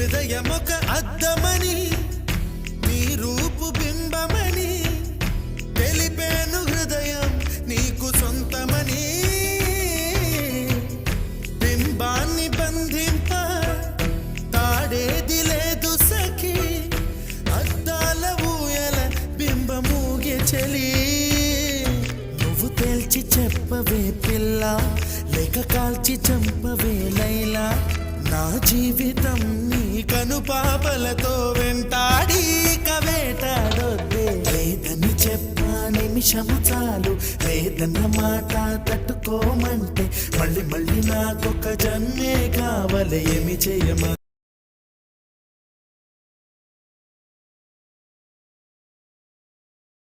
హృదయమొక అద్దమని నీ రూపు బింబమని తెలిపేను హృదయం నీకు సొంతమని బింబాన్ని బంధింప తాడేది లేదు సఖి అద్దాల ఊయల బింబమూగే చలి నువ్వు తేల్చి చెప్పవే పిల్ల లేక కాల్చి చంపవే లైలా నా జీవితం నీ కనుపాపలతో వెంటాడి కవేటాడొద్దే లేదని చెప్పా నిమిషము చాలు లేదన్న మాట తట్టుకోమంటే మళ్ళీ మళ్ళీ నాకొక జన్మే కావాలి ఏమి చేయమ